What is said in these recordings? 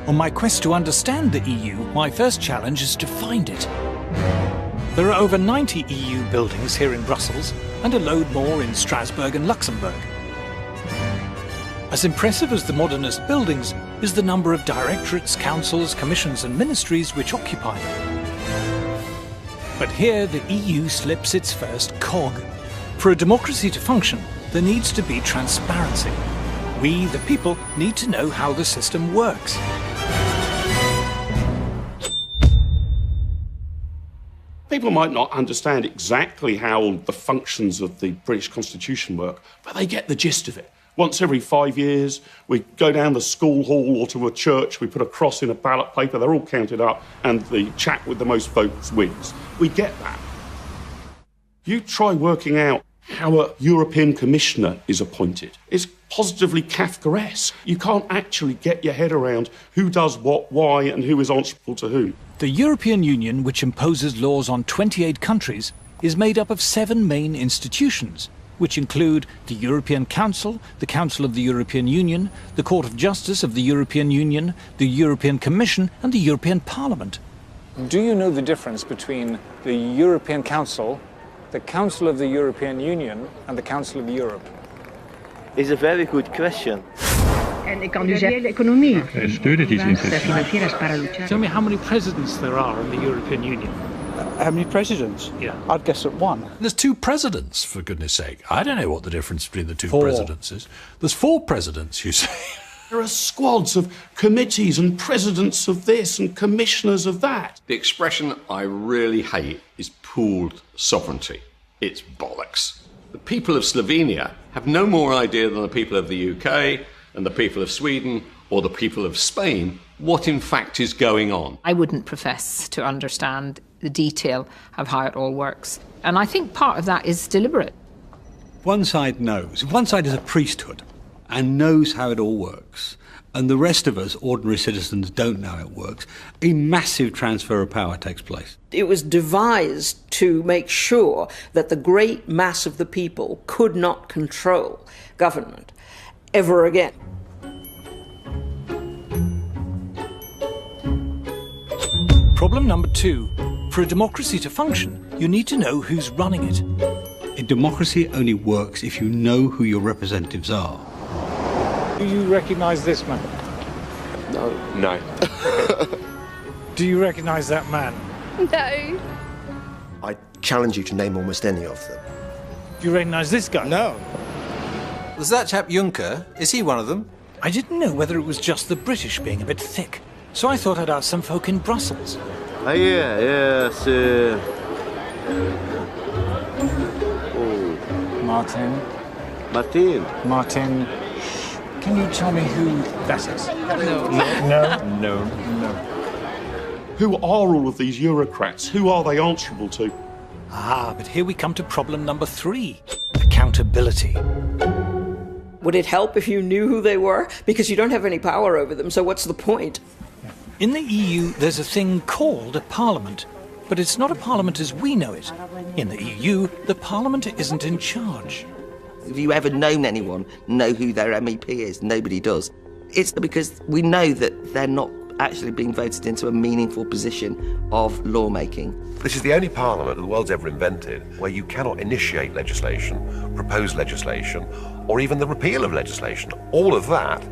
On my quest to understand the EU, my first challenge is to find it. There are over 90 EU buildings here in Brussels, and a load more in Strasbourg and Luxembourg. As impressive as the modernist buildings is the number of directorates, councils, commissions and ministries which occupy them. But here the EU slips its first cog. For a democracy to function, there needs to be transparency. We, the people, need to know how the system works. People might not understand exactly how the functions of the British Constitution work, but they get the gist of it. Once every 5 years, we go down the school hall or to a church, we put a cross in a ballot paper, they're all counted up, and the chap with the most votes wins. We get that. You try working out how a European Commissioner is appointed. It's positively Kafkaesque. You can't actually get your head around who does what, why, and who is answerable to whom. The European Union, which imposes laws on 28 countries, is made up of 7 main institutions, which include the European Council, the Council of the European Union, the Court of Justice of the European Union, the European Commission and the European Parliament. Do you know the difference between the European Council, the Council of the European Union and the Council of Europe? It's a very good question. Tell me how many presidents there are in the European Union. How many presidents? Yeah. I'd guess at 1. There's 2 presidents, for goodness sake. I don't know what the difference between the 2 4. presidents is. There's 4 presidents, you say. There are squads of committees and presidents of this and commissioners of that. The expression I really hate is pooled sovereignty. It's bollocks. The people of Slovenia have no more idea than the people of the UK and the people of Sweden or the people of Spain what in fact is going on. I wouldn't profess to understand the detail of how it all works. And I think part of that is deliberate. One side knows. One side is a priesthood and knows how it all works, and the rest of us, ordinary citizens, don't know how it works, a massive transfer of power takes place. It was devised to make sure that the great mass of the people could not control government ever again. Problem number 2. For a democracy to function, you need to know who's running it. A democracy only works if you know who your representatives are. Do you recognise this man? No. Do you recognise that man? No. I challenge you to name almost any of them. Do you recognise this guy? No. Was that chap Juncker? Is he one of them? I didn't know whether it was just the British being a bit thick, so I thought I'd ask some folk in Brussels. Yes. Martin. Martin. Can you tell me who that is? No. Who are all of these Eurocrats? Who are they answerable to? But here we come to problem number 3. Accountability. Would it help if you knew who they were? Because you don't have any power over them, so what's the point? In the EU, there's a thing called a parliament, but it's not a parliament as we know it. In the EU, the parliament isn't in charge. Have you ever known anyone know who their MEP is? Nobody does. It's because we know that they're not actually being voted into a meaningful position of lawmaking. This is the only parliament the world's ever invented where you cannot initiate legislation, propose legislation, or even the repeal of legislation. All of that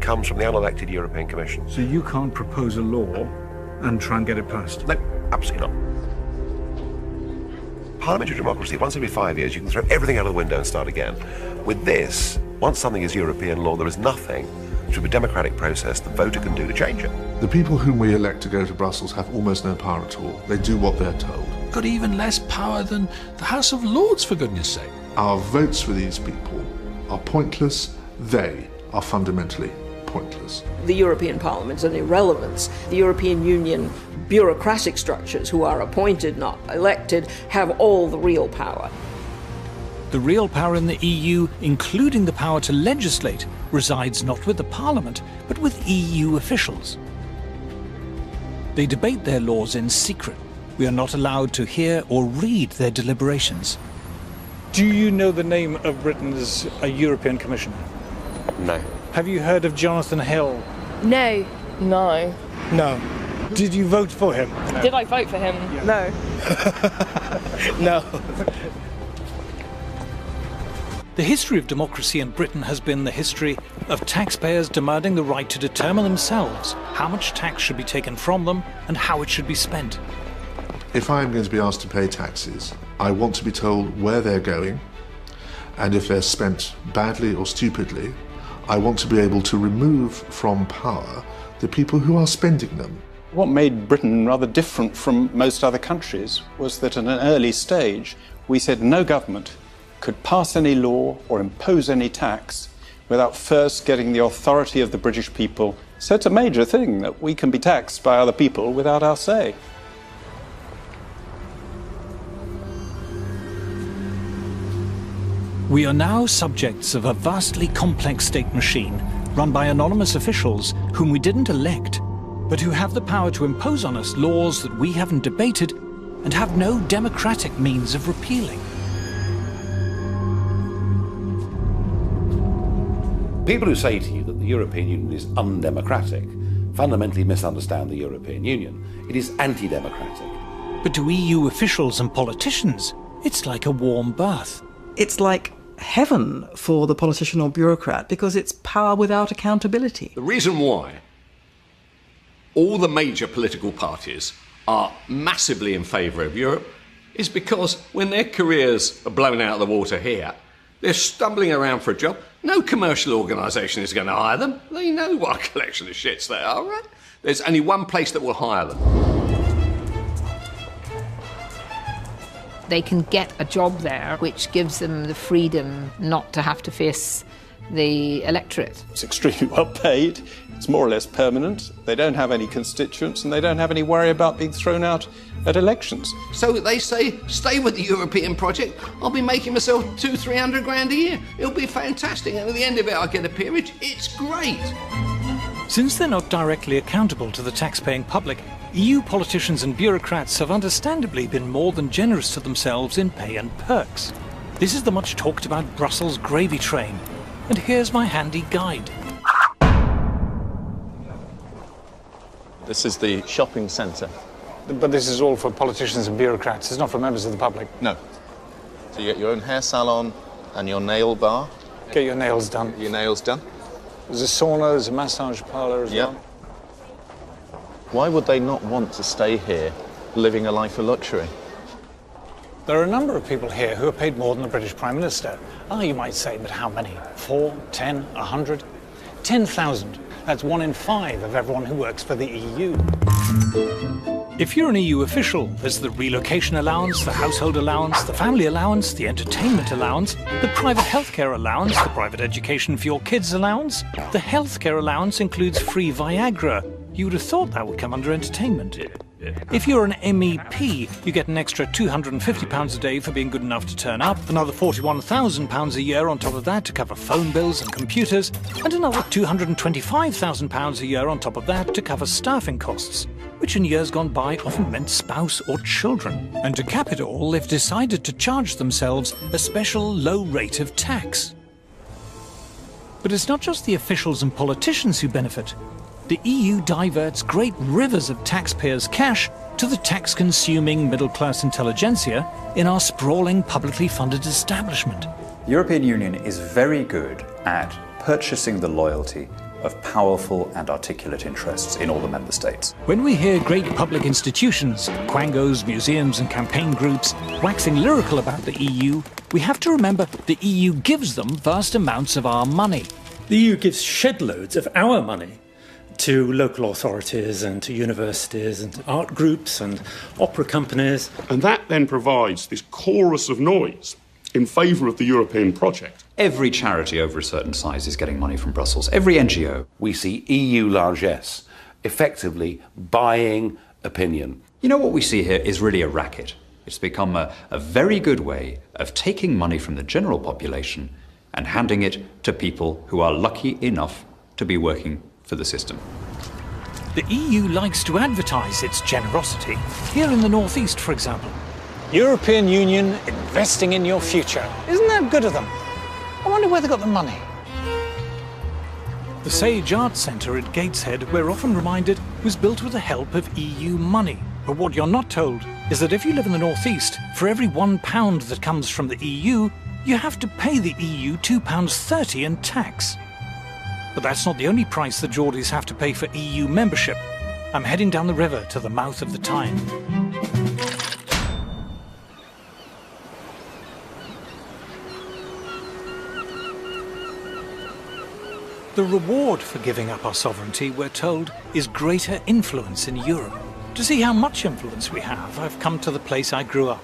comes from the unelected European Commission. So you can't propose a law and try and get it passed? No, absolutely not. Parliamentary democracy, once every 5 years, you can throw everything out of the window and start again. With this, once something is European law, there is nothing through a democratic process the voter can do to change it. The people whom we elect to go to Brussels have almost no power at all. They do what they're told. Got even less power than the House of Lords, for goodness sake. Our votes for these people are pointless. They are fundamentally pointless. The European Parliament's an irrelevance. The European Union bureaucratic structures, who are appointed, not elected, have all the real power. The real power in the EU, including the power to legislate, resides not with the Parliament, but with EU officials. They debate their laws in secret. We are not allowed to hear or read their deliberations. Do you know the name of Britain's European Commissioner? No. Have you heard of Jonathan Hill? No. No. No. Did you vote for him? No. Did I vote for him? No. No. The history of democracy in Britain has been the history of taxpayers demanding the right to determine themselves how much tax should be taken from them and how it should be spent. If I am going to be asked to pay taxes, I want to be told where they're going, and if they're spent badly or stupidly, I want to be able to remove from power the people who are spending them. What made Britain rather different from most other countries was that at an early stage we said no government could pass any law or impose any tax without first getting the authority of the British people. So it's a major thing that we can be taxed by other people without our say. We are now subjects of a vastly complex state machine run by anonymous officials whom we didn't elect, but who have the power to impose on us laws that we haven't debated and have no democratic means of repealing. People who say to you that the European Union is undemocratic fundamentally misunderstand the European Union. It is anti-democratic. But to EU officials and politicians, it's like a warm bath. It's like heaven for the politician or bureaucrat because it's power without accountability. The reason why all the major political parties are massively in favour of Europe is because when their careers are blown out of the water here, they're stumbling around for a job. No commercial organisation is going to hire them. They know what a collection of shits they are, right? There's only one place that will hire them. They can get a job there, which gives them the freedom not to have to face the electorate. It's extremely well paid, it's more or less permanent, they don't have any constituents and they don't have any worry about being thrown out at elections. So they say, stay with the European project, I'll be making myself 200-300 grand a year. It'll be fantastic, and at the end of it I'll get a peerage. It's great. Since they're not directly accountable to the tax-paying public, EU politicians and bureaucrats have understandably been more than generous to themselves in pay and perks. This is the much talked about Brussels gravy train. And here's my handy guide. This is the shopping centre. But this is all for politicians and bureaucrats. It's not for members of the public. No. So you get your own hair salon and your nail bar. Get your nails done. Your nails done. There's a sauna, there's a massage parlour as well. Why would they not want to stay here, living a life of luxury? There are a number of people here who are paid more than the British Prime Minister. Ah, you might say, but how many? 4, 10, 100? 10,000. That's 1 in 5 of everyone who works for the EU. If you're an EU official, there's the relocation allowance, the household allowance, the family allowance, the entertainment allowance, the private healthcare allowance, the private education for your kids allowance. The healthcare allowance includes free Viagra. You would have thought that would come under entertainment. If you're an MEP, you get an extra £250 a day for being good enough to turn up, another £41,000 a year on top of that to cover phone bills and computers, and another £225,000 a year on top of that to cover staffing costs, which in years gone by often meant spouse or children. And to cap it all, they've decided to charge themselves a special low rate of tax. But it's not just the officials and politicians who benefit. The EU diverts great rivers of taxpayers' cash to the tax-consuming middle-class intelligentsia in our sprawling, publicly funded establishment. The European Union is very good at purchasing the loyalty of powerful and articulate interests in all the member states. When we hear great public institutions, quangos, museums and campaign groups, waxing lyrical about the EU, we have to remember the EU gives them vast amounts of our money. The EU gives shed loads of our money to local authorities and to universities and to art groups and opera companies. And that then provides this chorus of noise in favour of the European project. Every charity over a certain size is getting money from Brussels. Every NGO. We see EU largesse effectively buying opinion. You know, what we see here is really a racket. It's become a very good way of taking money from the general population and handing it to people who are lucky enough to be working for the system. The EU likes to advertise its generosity, here in the northeast, for example. European Union investing in your future. Isn't that good of them? I wonder where they got the money. The Sage Arts Centre at Gateshead, we're often reminded, was built with the help of EU money. But what you're not told is that if you live in the northeast, for every £1 that comes from the EU, you have to pay the EU £2.30 in tax. But that's not the only price the Geordies have to pay for EU membership. I'm heading down the river to the mouth of the Tyne. The reward for giving up our sovereignty, we're told, is greater influence in Europe. To see how much influence we have, I've come to the place I grew up.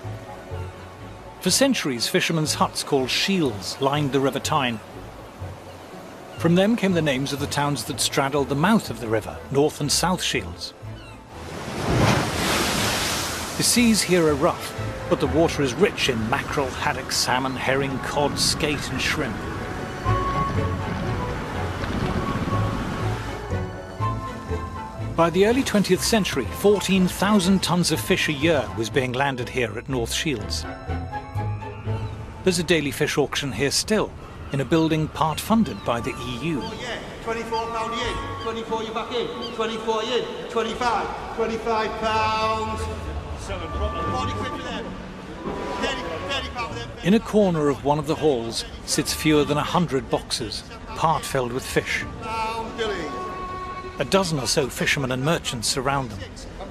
For centuries, fishermen's huts called shields lined the River Tyne. From them came the names of the towns that straddled the mouth of the river, North and South Shields. The seas here are rough, but the water is rich in mackerel, haddock, salmon, herring, cod, skate and shrimp. By the early 20th century, 14,000 tonnes of fish a year was being landed here at North Shields. There's a daily fish auction here still, in a building part funded by the EU. £24 in, 24 you back in, 24 in, 25, £25. 40 quid for them. 30 pound for them. In a corner of one of the halls sits fewer than 100 boxes, part filled with fish. A dozen or so fishermen and merchants surround them.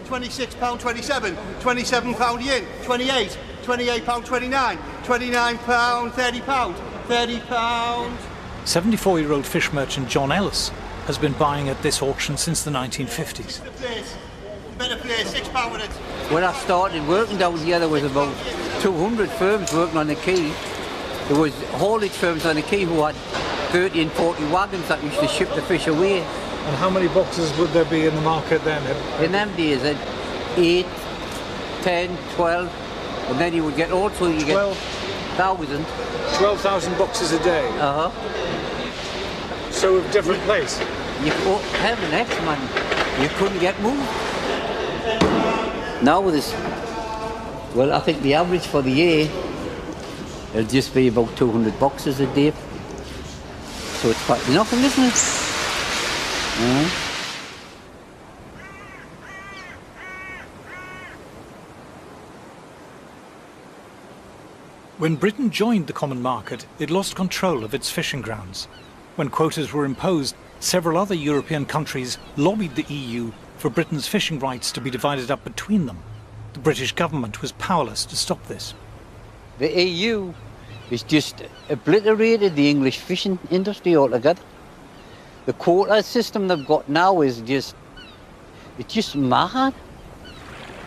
£26, 27, £27 yen, 28, £28, 29, £29, £30, £30. 74-year-old fish merchant John Ellis has been buying at this auction since the 1950s. Better play, £6 with it. When I started working down here, there was about 200 firms working on the quay. There was haulage firms on the quay who had 30 and 40 wagons that used to ship the fish away. And how many boxes would there be in the market then? In them days, 8, 10, 12, and then you would get also you 12,000. 12,000 boxes a day? Uh-huh. So of different place? You have the next man. You couldn't get moved. Now with this, well, I think the average for the year, it'll just be about 200 boxes a day. So it's quite nothing, isn't it? When Britain joined the common market, it lost control of its fishing grounds. When quotas were imposed, several other European countries lobbied the EU for Britain's fishing rights to be divided up between them. The British government was powerless to stop this. The EU has just obliterated the English fishing industry altogether. The quota system they've got now is it's just mad.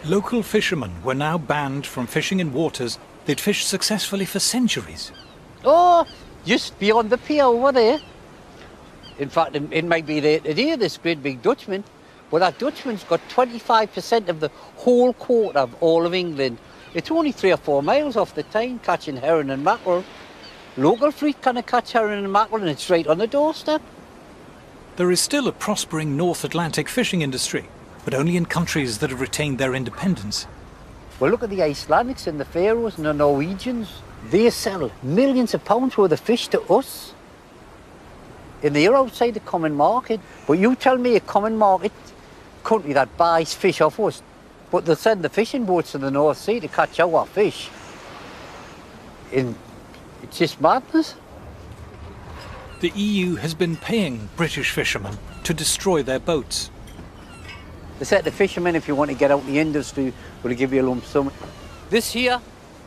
Local fishermen were now banned from fishing in waters they'd fished successfully for centuries. Oh, just beyond the pier over there. In fact, it might be there today, this great big Dutchman. But that Dutchman's got 25% of the whole quota of all of England. It's only 3 or 4 miles off the Tyne, catching herring and mackerel. Local fleet can't catch herring and mackerel, and it's right on the doorstep. There is still a prospering North Atlantic fishing industry, but only in countries that have retained their independence. Well, look at the Icelandics and the Faroes and the Norwegians. They sell millions of pounds worth of fish to us. And they're outside the common market. But you tell me a common market country that buys fish off us, but they'll send the fishing boats to the North Sea to catch our fish. And it's just madness. The EU has been paying British fishermen to destroy their boats. They said the fishermen, if you want to get out the industry, will give you a lump sum. This here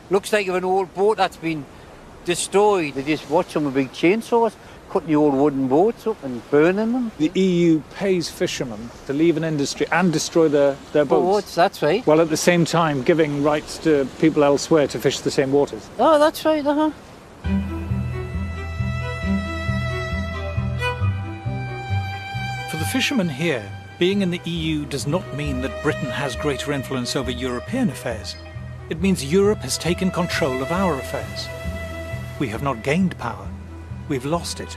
looks like an old boat that's been destroyed. They just watch them with big chainsaws, cutting the old wooden boats up and burning them. The EU pays fishermen to leave an industry and destroy their boats. That's right. While at the same time giving rights to people elsewhere to fish the same waters. Oh, that's right, For the fishermen here, being in the EU does not mean that Britain has greater influence over European affairs. It means Europe has taken control of our affairs. We have not gained power, we've lost it.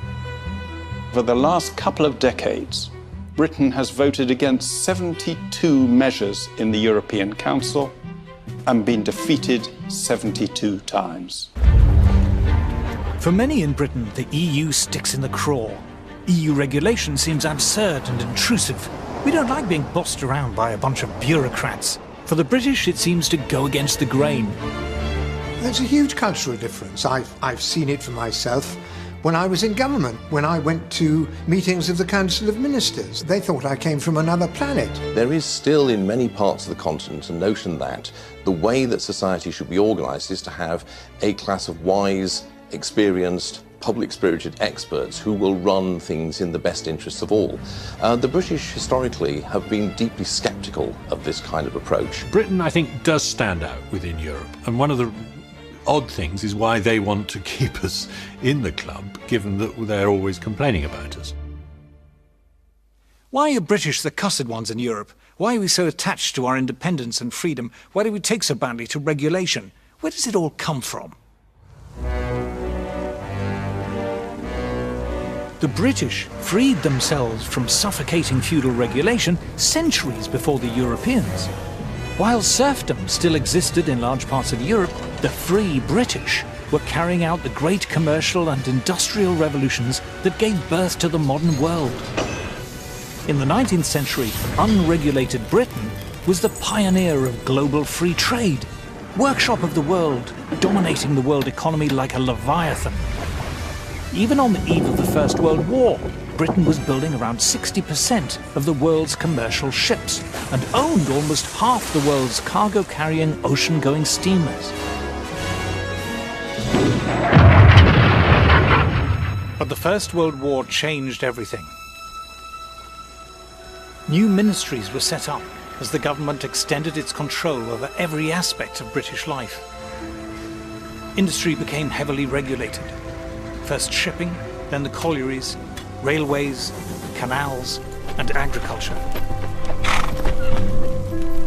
For the last couple of decades, Britain has voted against 72 measures in the European Council and been defeated 72 times. For many in Britain, the EU sticks in the craw. EU regulation seems absurd and intrusive. We don't like being bossed around by a bunch of bureaucrats. For the British, it seems to go against the grain. There's a huge cultural difference. I've seen it for myself when I was in government. When I went to meetings of the Council of Ministers, they thought I came from another planet. There is still in many parts of the continent a notion that the way that society should be organised is to have a class of wise, experienced, public-spirited experts who will run things in the best interests of all. The British historically have been deeply sceptical of this kind of approach. Britain, I think, does stand out within Europe, and one of the odd things is why they want to keep us in the club, given that they're always complaining about us. Why are British the cussed ones in Europe? Why are we so attached to our independence and freedom? Why do we take so badly to regulation? Where does it all come from? The British freed themselves from suffocating feudal regulation centuries before the Europeans. While serfdom still existed in large parts of Europe, the free British were carrying out the great commercial and industrial revolutions that gave birth to the modern world. In the 19th century, unregulated Britain was the pioneer of global free trade, workshop of the world, dominating the world economy like a leviathan. Even on the eve of the First World War, Britain was building around 60% of the world's commercial ships and owned almost half the world's cargo-carrying ocean-going steamers. But the First World War changed everything. New ministries were set up as the government extended its control over every aspect of British life. Industry became heavily regulated. First shipping, then the collieries, railways, canals, and agriculture.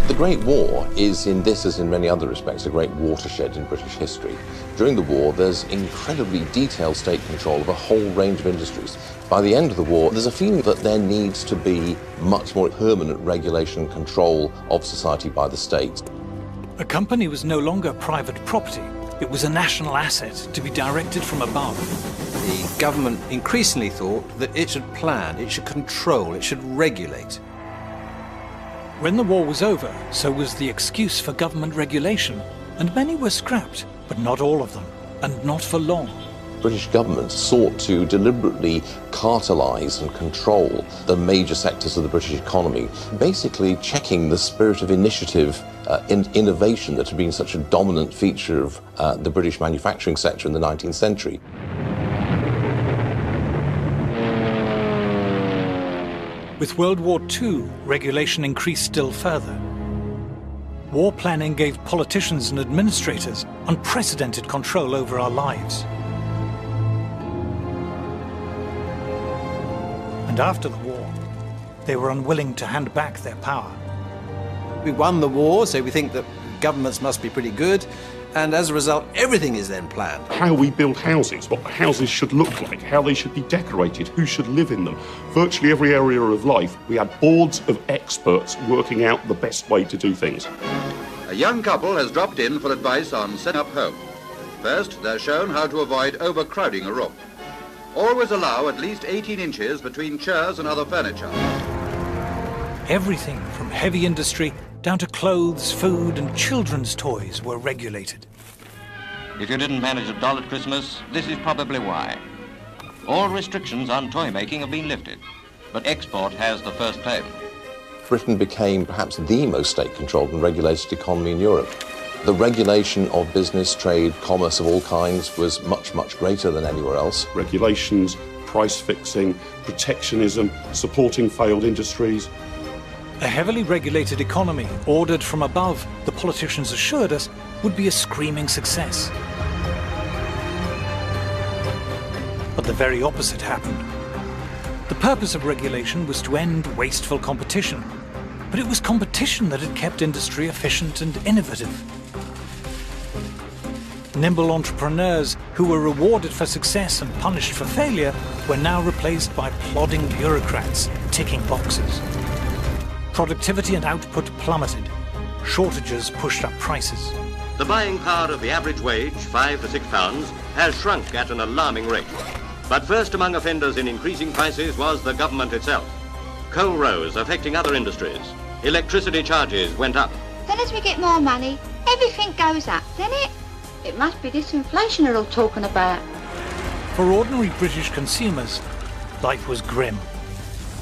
The Great War is, in this as in many other respects, a great watershed in British history. During the war, there's incredibly detailed state control of a whole range of industries. By the end of the war, there's a feeling that there needs to be much more permanent regulation and control of society by the state. A company was no longer private property. It was a national asset to be directed from above. The government increasingly thought that it should plan, it should control, it should regulate. When the war was over, so was the excuse for government regulation, and many were scrapped, but not all of them, and not for long. British government sought to deliberately cartelise and control the major sectors of the British economy, basically checking the spirit of initiative and innovation that had been such a dominant feature of the British manufacturing sector in the 19th century. With World War II, regulation increased still further. War planning gave politicians and administrators unprecedented control over our lives. And after the war, they were unwilling to hand back their power. We won the war, so we think that governments must be pretty good, and as a result, everything is then planned. How we build houses, what houses should look like, how they should be decorated, who should live in them. Virtually every area of life, we had boards of experts working out the best way to do things. A young couple has dropped in for advice on setting up home. First, they're shown how to avoid overcrowding a room. Always allow at least 18 inches between chairs and other furniture. Everything from heavy industry down to clothes, food, and children's toys were regulated. If you didn't manage a doll at Christmas, this is probably why. All restrictions on toy making have been lifted, but export has the first claim. Britain became perhaps the most state-controlled and regulated economy in Europe. The regulation of business, trade, commerce of all kinds was much, much greater than anywhere else. Regulations, price fixing, protectionism, supporting failed industries. A heavily regulated economy, ordered from above, the politicians assured us, would be a screaming success. But the very opposite happened. The purpose of regulation was to end wasteful competition, but it was competition that had kept industry efficient and innovative. Nimble entrepreneurs who were rewarded for success and punished for failure were now replaced by plodding bureaucrats ticking boxes. Productivity and output plummeted. Shortages pushed up prices. The buying power of the average wage, £5 to £6, has shrunk at an alarming rate. But first among offenders in increasing prices was the government itself. Coal rose, affecting other industries. Electricity charges went up. Then as we get more money, everything goes up, doesn't it? It must be this inflation they're all talking about. For ordinary British consumers, life was grim.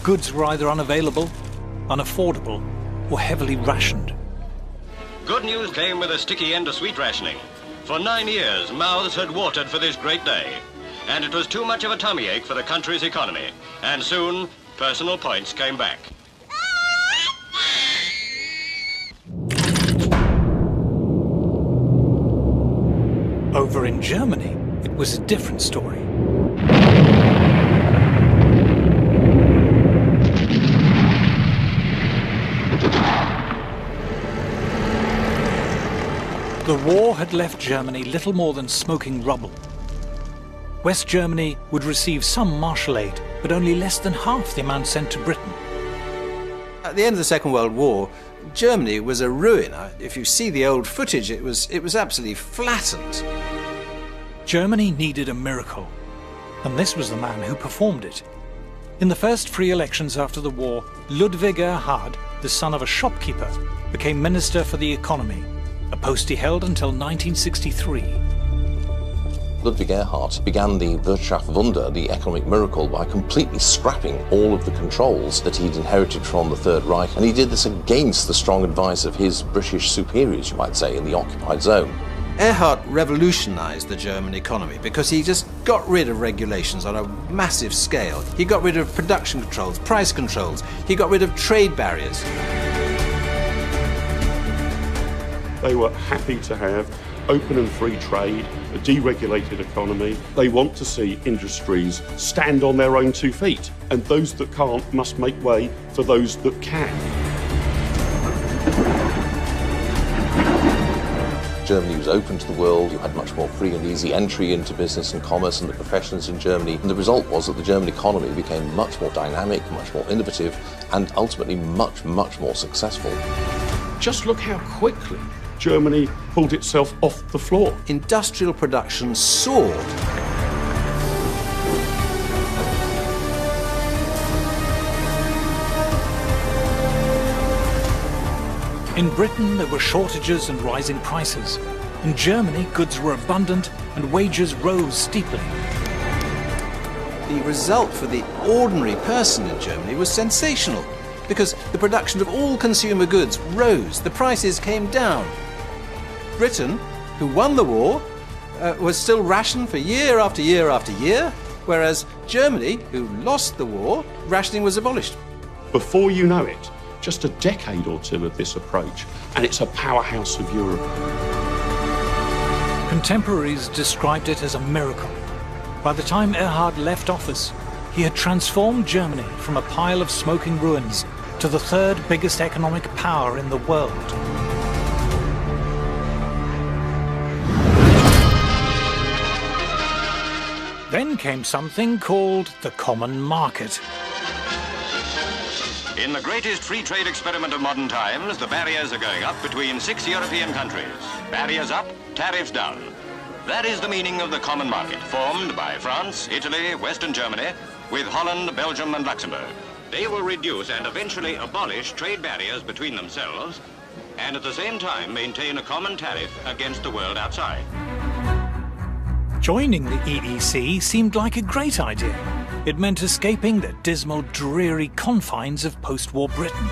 Goods were either unavailable, unaffordable, or heavily rationed. Good news came with a sticky end to sweet rationing. For 9 years, mouths had watered for this great day. And it was too much of a tummy ache for the country's economy. And soon, personal points came back. Over in Germany, it was a different story. The war had left Germany little more than smoking rubble. West Germany would receive some Marshall aid, but only less than half the amount sent to Britain. At the end of the Second World War, Germany was a ruin. If you see the old footage, it was absolutely flattened. Germany needed a miracle, and this was the man who performed it. In the first free elections after the war, Ludwig Erhard, the son of a shopkeeper, became Minister for the Economy, a post he held until 1963. Ludwig Erhard began the Wirtschaftswunder, the economic miracle, by completely scrapping all of the controls that he'd inherited from the Third Reich, and he did this against the strong advice of his British superiors, you might say, in the occupied zone. Erhard revolutionized the German economy because he just got rid of regulations on a massive scale. He got rid of production controls, price controls. He got rid of trade barriers. They were happy to have open and free trade, a deregulated economy. They want to see industries stand on their own 2 feet, and those that can't must make way for those that can. Germany was open to the world, you had much more free and easy entry into business and commerce and the professions in Germany, and the result was that the German economy became much more dynamic, much more innovative, and ultimately much, much more successful. Just look how quickly Germany pulled itself off the floor. Industrial production soared. In Britain, there were shortages and rising prices. In Germany, goods were abundant and wages rose steeply. The result for the ordinary person in Germany was sensational, because the production of all consumer goods rose, the prices came down. Britain, who won the war, was still rationed for year after year after year, whereas Germany, who lost the war, rationing was abolished. Before you know it, just a decade or two of this approach, and it's a powerhouse of Europe. Contemporaries described it as a miracle. By the time Erhard left office, he had transformed Germany from a pile of smoking ruins to the third biggest economic power in the world. Then came something called the common market. In the greatest free trade experiment of modern times, the barriers are going up between 6 European countries. Barriers up, tariffs down. That is the meaning of the common market, formed by France, Italy, Western Germany, with Holland, Belgium and Luxembourg. They will reduce and eventually abolish trade barriers between themselves, and at the same time maintain a common tariff against the world outside. Joining the EEC seemed like a great idea. It meant escaping the dismal, dreary confines of post-war Britain.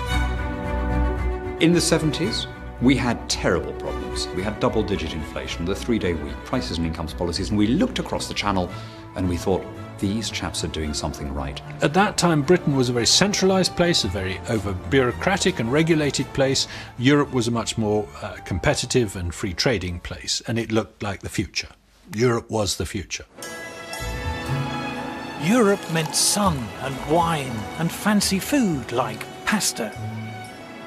In the 70s, we had terrible problems. We had double-digit inflation, the 3-day week, prices and incomes policies, and we looked across the channel and we thought, these chaps are doing something right. At that time, Britain was a very centralised place, a very over-bureaucratic and regulated place. Europe was a much more competitive and free-trading place, and it looked like the future. Europe was the future. Europe meant sun and wine and fancy food like pasta.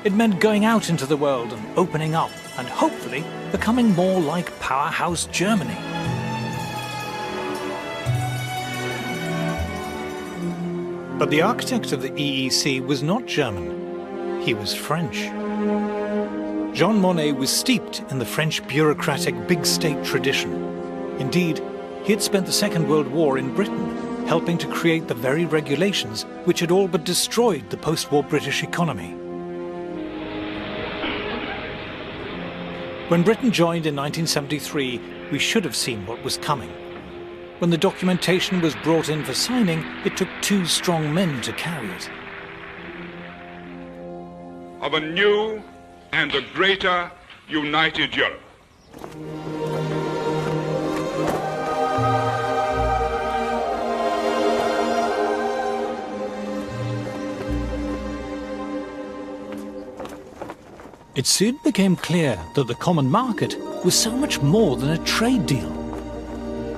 It meant going out into the world and opening up and hopefully becoming more like powerhouse Germany. But the architect of the EEC was not German. He was French. Jean Monnet was steeped in the French bureaucratic big state tradition. Indeed, he had spent the Second World War in Britain, helping to create the very regulations which had all but destroyed the post-war British economy. When Britain joined in 1973, we should have seen what was coming. When the documentation was brought in for signing, it took 2 strong men to carry it. Of a new and a greater united Europe. It soon became clear that the common market was so much more than a trade deal.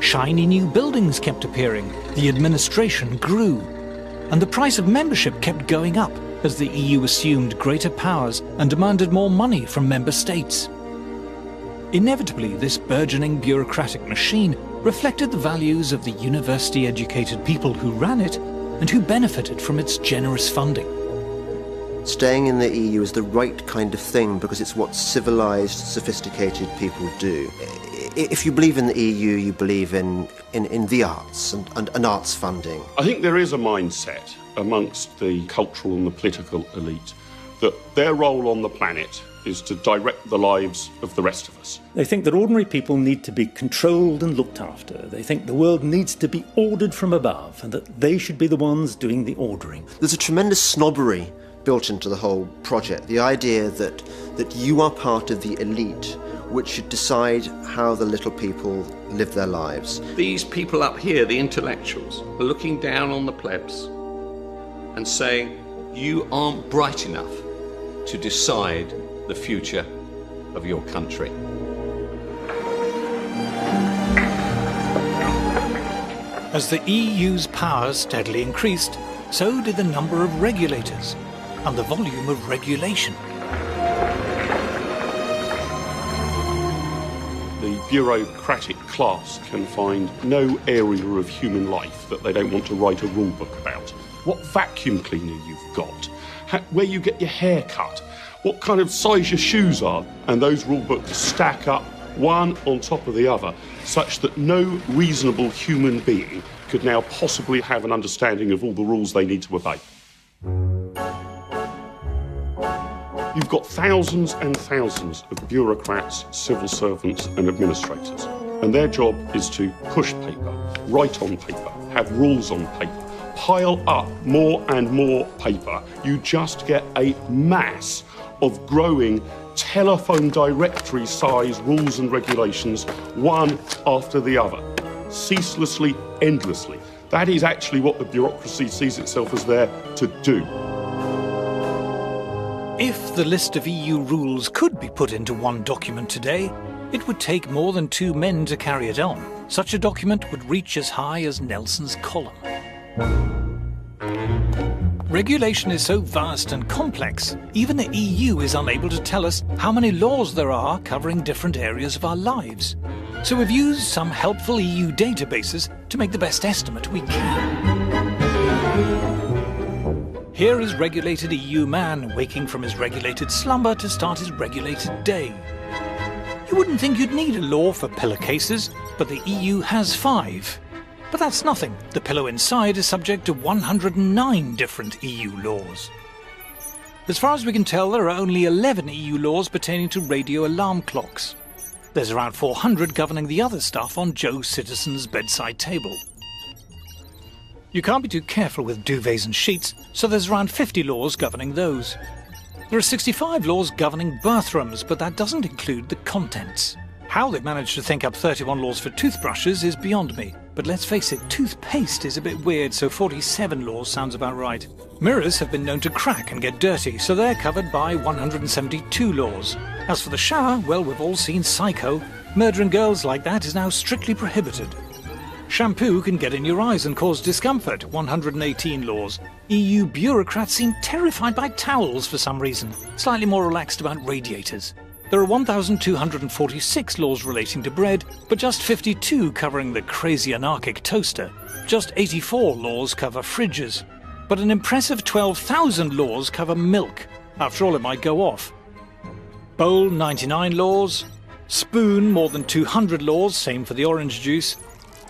Shiny new buildings kept appearing, the administration grew, and the price of membership kept going up as the EU assumed greater powers and demanded more money from member states. Inevitably, this burgeoning bureaucratic machine reflected the values of the university-educated people who ran it and who benefited from its generous funding. Staying in the EU is the right kind of thing because it's what civilized, sophisticated people do. If you believe in the EU, you believe in the arts and arts funding. I think there is a mindset amongst the cultural and the political elite that their role on the planet is to direct the lives of the rest of us. They think that ordinary people need to be controlled and looked after. They think the world needs to be ordered from above and that they should be the ones doing the ordering. There's a tremendous snobbery built into the whole project. The idea that you are part of the elite which should decide how the little people live their lives. These people up here, the intellectuals, are looking down on the plebs and saying, you aren't bright enough to decide the future of your country. As the EU's powers steadily increased, so did the number of regulators and the volume of regulation. The bureaucratic class can find no area of human life that they don't want to write a rule book about. What vacuum cleaner you've got, where you get your hair cut, what kind of size your shoes are, and those rule books stack up one on top of the other, such that no reasonable human being could now possibly have an understanding of all the rules they need to obey. You've got thousands and thousands of bureaucrats, civil servants and administrators, and their job is to push paper, write on paper, have rules on paper, pile up more and more paper. You just get a mass of growing telephone directory size rules and regulations, one after the other, ceaselessly, endlessly. That is actually what the bureaucracy sees itself as there to do. If the list of EU rules could be put into one document today, it would take more than 2 men to carry it on. Such a document would reach as high as Nelson's column. Regulation is so vast and complex, even the EU is unable to tell us how many laws there are covering different areas of our lives. So we've used some helpful EU databases to make the best estimate we can. Here is regulated EU man waking from his regulated slumber to start his regulated day. You wouldn't think you'd need a law for pillowcases, but the EU has 5. But that's nothing. The pillow inside is subject to 109 different EU laws. As far as we can tell, there are only 11 EU laws pertaining to radio alarm clocks. There's around 400 governing the other stuff on Joe Citizen's bedside table. You can't be too careful with duvets and sheets, so there's around 50 laws governing those. There are 65 laws governing bathrooms, but that doesn't include the contents. How they've managed to think up 31 laws for toothbrushes is beyond me, but let's face it, toothpaste is a bit weird, so 47 laws sounds about right. Mirrors have been known to crack and get dirty, so they're covered by 172 laws. As for the shower, well, we've all seen Psycho. Murdering girls like that is now strictly prohibited. Shampoo can get in your eyes and cause discomfort, 118 laws. EU bureaucrats seem terrified by towels for some reason, slightly more relaxed about radiators. There are 1,246 laws relating to bread, but just 52 covering the crazy anarchic toaster. Just 84 laws cover fridges, but an impressive 12,000 laws cover milk. After all, it might go off. Bowl, 99 laws. Spoon, more than 200 laws, same for the orange juice.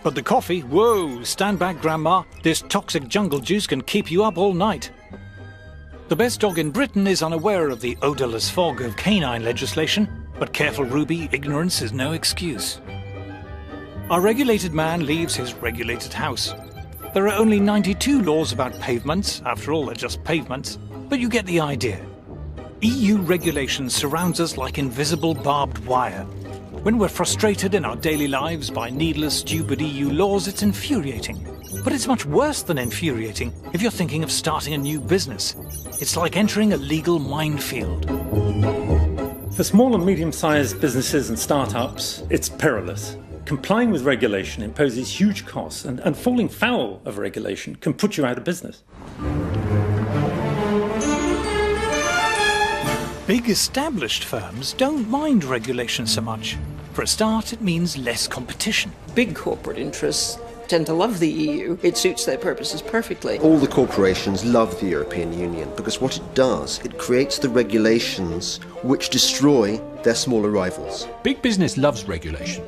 But the coffee, whoa, stand back, Grandma. This toxic jungle juice can keep you up all night. The best dog in Britain is unaware of the odourless fog of canine legislation, but careful Ruby, ignorance is no excuse. Our regulated man leaves his regulated house. There are only 92 laws about pavements, after all they're just pavements, but you get the idea. EU regulation surrounds us like invisible barbed wire. When we're frustrated in our daily lives by needless, stupid EU laws, it's infuriating. But it's much worse than infuriating if you're thinking of starting a new business. It's like entering a legal minefield. For small and medium-sized businesses and startups, it's perilous. Complying with regulation imposes huge costs, and falling foul of regulation can put you out of business. Big established firms don't mind regulation so much. For a start, it means less competition. Big corporate interests tend to love the EU. It suits their purposes perfectly. All the corporations love the European Union because what it does, it creates the regulations which destroy their smaller rivals. Big business loves regulation.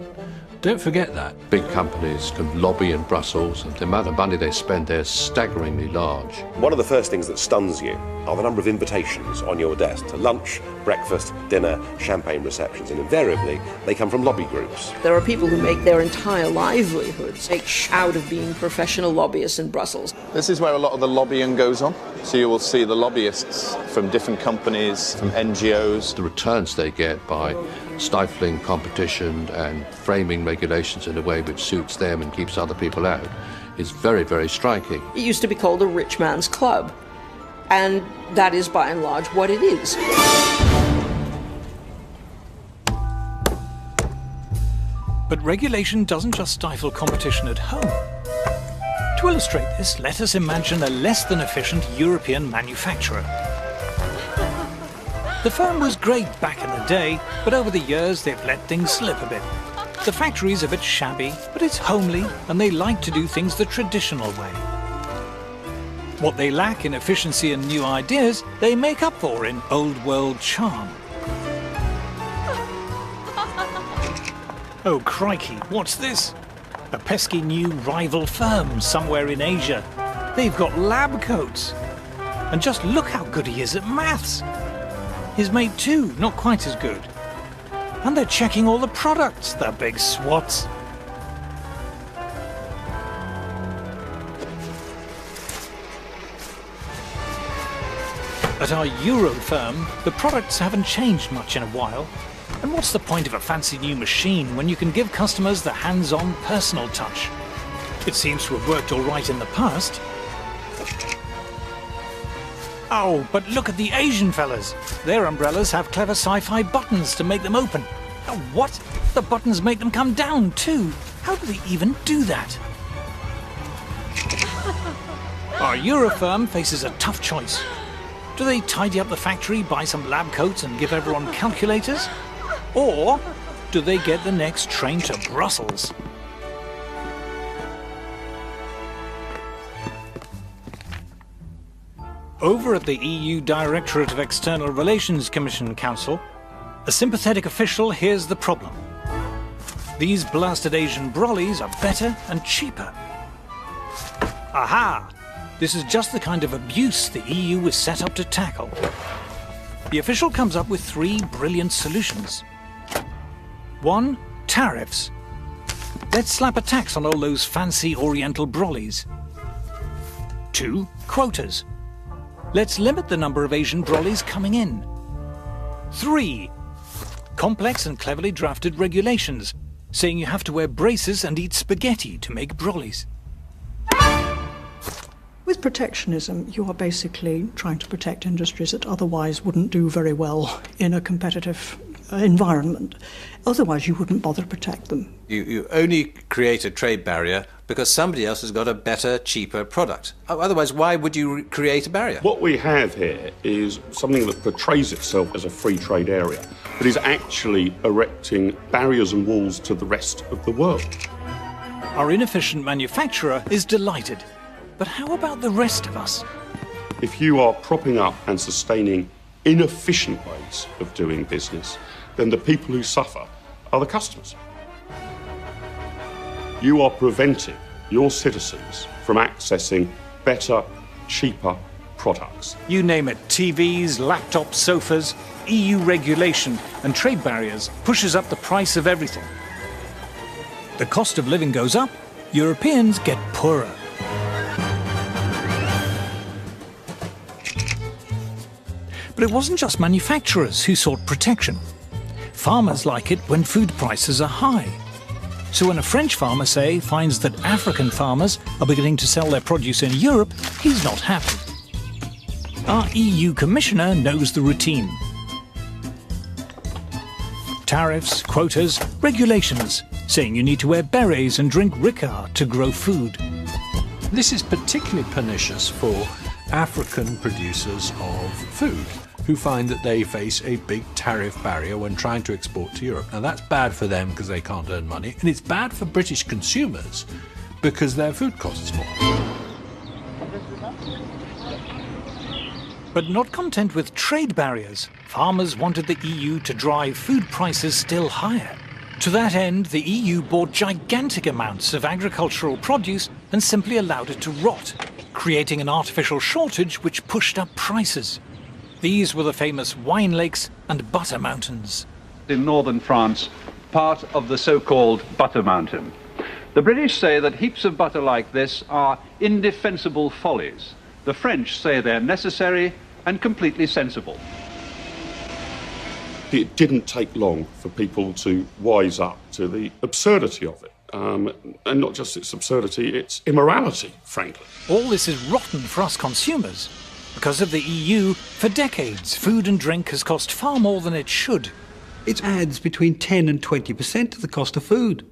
Don't forget that. Big companies can lobby in Brussels, and the amount of money they spend there is staggeringly large. One of the first things that stuns you are the number of invitations on your desk to lunch, breakfast, dinner, champagne receptions, and invariably they come from lobby groups. There are people who make their entire livelihoods out of being professional lobbyists in Brussels. This is where a lot of the lobbying goes on. So you will see the lobbyists from different companies, from NGOs. The returns they get by stifling competition and framing regulations in a way which suits them and keeps other people out is very, very striking. It used to be called a rich man's club, and that is by and large what it is. But regulation doesn't just stifle competition at home. To illustrate this, let us imagine a less than efficient European manufacturer. The firm was great back in the day, but over the years they've let things slip a bit. The factory's a bit shabby, but it's homely, and they like to do things the traditional way. What they lack in efficiency and new ideas, they make up for in old-world charm. Oh, crikey, what's this? A pesky new rival firm somewhere in Asia. They've got lab coats. And just look how good he is at maths. His mate too, not quite as good. And they're checking all the products, the big swats. At our Euro firm, the products haven't changed much in a while. And what's the point of a fancy new machine when you can give customers the hands-on personal touch? It seems to have worked all right in the past. Oh, but look at the Asian fellas. Their umbrellas have clever sci-fi buttons to make them open. Oh, what? The buttons make them come down too. How do they even do that? Our Euro firm faces a tough choice. Do they tidy up the factory, buy some lab coats and give everyone calculators? Or do they get the next train to Brussels? Over at the EU Directorate of External Relations Commission Council, a sympathetic official hears the problem. These blasted Asian brollies are better and cheaper. Aha! This is just the kind of abuse the EU was set up to tackle. The official comes up with 3 brilliant solutions. 1. Tariffs. Let's slap a tax on all those fancy Oriental brollies. 2. Quotas. Let's limit the number of Asian brollies coming in. 3. Complex and cleverly drafted regulations, saying you have to wear braces and eat spaghetti to make brollies. With protectionism, you are basically trying to protect industries that otherwise wouldn't do very well in a competitive environment. Otherwise, you wouldn't bother to protect them. You only create a trade barrier because somebody else has got a better, cheaper product. Otherwise, why would you create a barrier? What we have here is something that portrays itself as a free trade area, but is actually erecting barriers and walls to the rest of the world. Our inefficient manufacturer is delighted. But how about the rest of us? If you are propping up and sustaining inefficient ways of doing business, then the people who suffer are the customers. you are preventing your citizens from accessing better, cheaper products. You name it, TVs, laptops, sofas, EU regulation and trade barriers pushes up the price of everything. The cost of living goes up, Europeans get poorer. But it wasn't just manufacturers who sought protection. Farmers like it when food prices are high. So when a French farmer, say, finds that African farmers are beginning to sell their produce in Europe, he's not happy. Our EU Commissioner knows the routine. Tariffs, quotas, regulations, saying you need to wear berets and drink Ricard to grow food. This is particularly pernicious for African producers of food, who find that they face a big tariff barrier when trying to export to Europe. Now that's bad for them because they can't earn money, and it's bad for British consumers because their food costs more. But not content with trade barriers, farmers wanted the EU to drive food prices still higher. To that end, the EU bought gigantic amounts of agricultural produce and simply allowed it to rot, creating an artificial shortage which pushed up prices. These were the famous wine lakes and butter mountains. In northern France, part of the so-called butter mountain. The British say that heaps of butter like this are indefensible follies. The French say they're necessary and completely sensible. It didn't take long for people to wise up to the absurdity of it. And not just its absurdity, its immorality, frankly. All this is rotten for us consumers. Because of the EU, for decades, food and drink has cost far more than it should. It adds between 10 and 20% to the cost of food.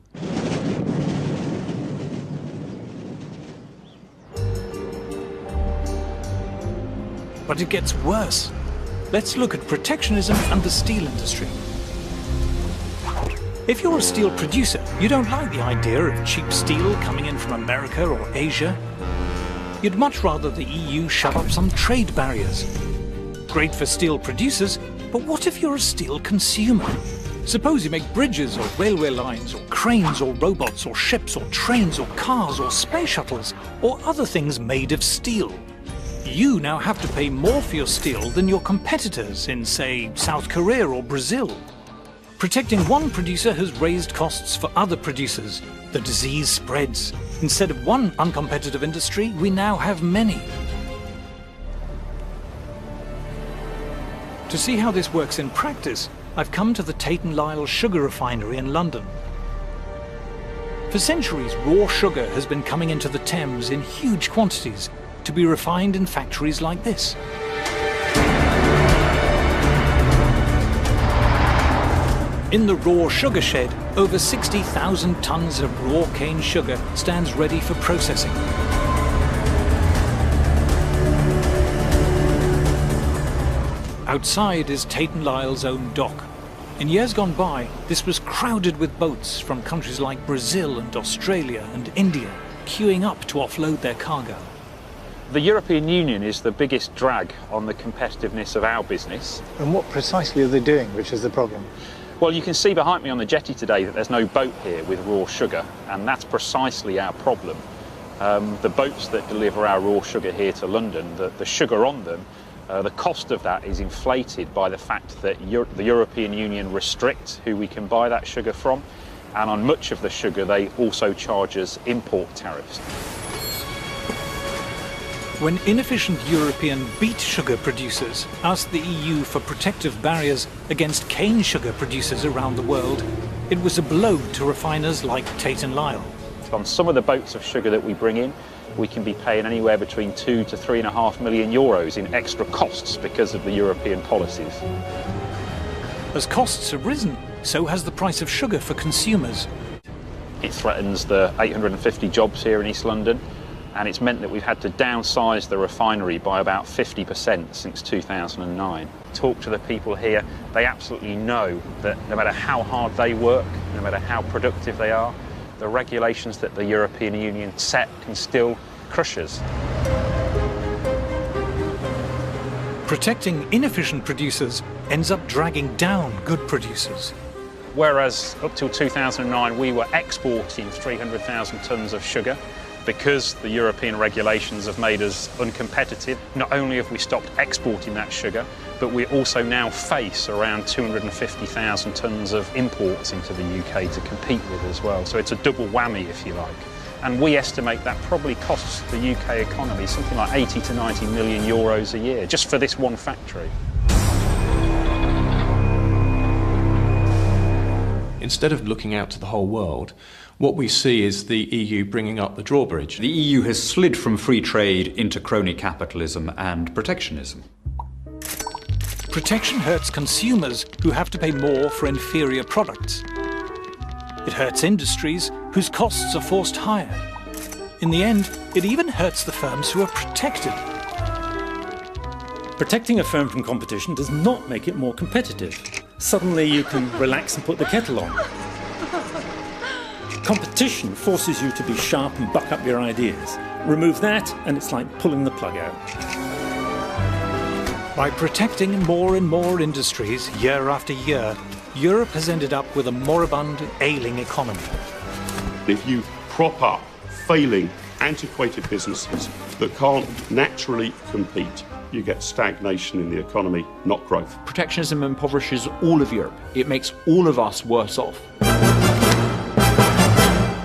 But it gets worse. Let's look at protectionism and the steel industry. If you're a steel producer, you don't like the idea of cheap steel coming in from America or Asia. You'd much rather the EU shove up some trade barriers. Great for steel producers, but what if you're a steel consumer? Suppose you make bridges or railway lines or cranes or robots or ships or trains or cars or space shuttles or other things made of steel. You now have to pay more for your steel than your competitors in, say, South Korea or Brazil. Protecting one producer has raised costs for other producers. The disease spreads. Instead of one uncompetitive industry, we now have many. To see how this works in practice, I've come to the Tate & Lyle sugar refinery in London. For centuries, raw sugar has been coming into the Thames in huge quantities to be refined in factories like this. In the raw sugar shed, over 60,000 tons of raw cane sugar stands ready for processing. Outside is Tate & Lyle's own dock. In years gone by, this was crowded with boats from countries like Brazil and Australia and India, queuing up to offload their cargo. The European Union is the biggest drag on the competitiveness of our business. And what precisely are they doing, which is the problem? Well, you can see behind me on the jetty today that there's no boat here with raw sugar, and that's precisely our problem. The boats that deliver our raw sugar here to London, the sugar on them, the cost of that is inflated by the fact that the European Union restricts who we can buy that sugar from, and on much of the sugar they also charge us import tariffs. When inefficient European beet sugar producers asked the EU for protective barriers against cane sugar producers around the world, it was a blow to refiners like Tate & Lyle. On some of the boats of sugar that we bring in, we can be paying anywhere between 2 to 3.5 million euros in extra costs because of the European policies. As costs have risen, so has the price of sugar for consumers. It threatens the 850 jobs here in East London, and it's meant that we've had to downsize the refinery by about 50% since 2009. Talk to the people here, they absolutely know that no matter how hard they work, no matter how productive they are, the regulations that the European Union set can still crush us. Protecting inefficient producers ends up dragging down good producers. whereas up till 2009 we were exporting 300,000 tonnes of sugar. Because the European regulations have made us uncompetitive, not only have we stopped exporting that sugar, but we also now face around 250,000 tonnes of imports into the UK to compete with as well. So it's a double whammy, if you like. And we estimate that probably costs the UK economy something like 80 to 90 million euros a year, just for this one factory. Instead of looking out to the whole world, what we see is the EU bringing up the drawbridge. The EU has slid from free trade into crony capitalism and protectionism. Protection hurts consumers who have to pay more for inferior products. It hurts industries whose costs are forced higher. In the end, it even hurts the firms who are protected. Protecting a firm from competition does not make it more competitive. Suddenly you can relax and put the kettle on. Competition forces you to be sharp and buck up your ideas. Remove that and it's like pulling the plug out. By protecting more and more industries year after year, Europe has ended up with a moribund, ailing economy. If you prop up failing, antiquated businesses that can't naturally compete, you get stagnation in the economy, not growth. Protectionism impoverishes all of Europe. It makes all of us worse off.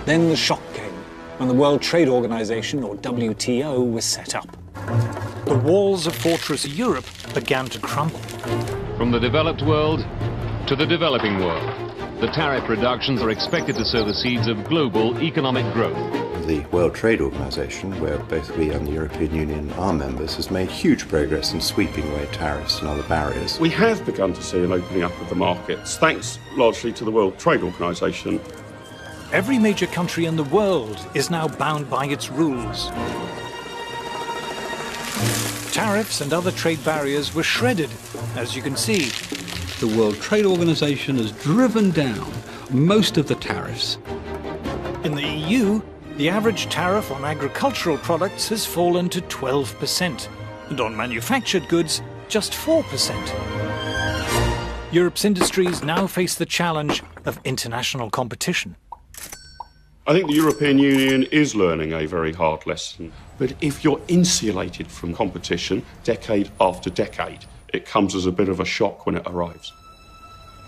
Then the shock came when the World Trade Organization, or WTO, was set up. The walls of Fortress Europe began to crumble. From the developed world to the developing world, the tariff reductions are expected to sow the seeds of global economic growth. The World Trade Organization, where both we and the European Union are members, has made huge progress in sweeping away tariffs and other barriers. We have begun to see an opening up of the markets, thanks largely to the World Trade Organization. Every major country in the world is now bound by its rules. Tariffs and other trade barriers were shredded, as you can see. The World Trade Organization has driven down most of the tariffs. In the EU, the average tariff on agricultural products has fallen to 12%, and on manufactured goods, just 4%. Europe's industries now face the challenge of international competition. I think the European Union is learning a very hard lesson. But if you're insulated from competition decade after decade, it comes as a bit of a shock when it arrives.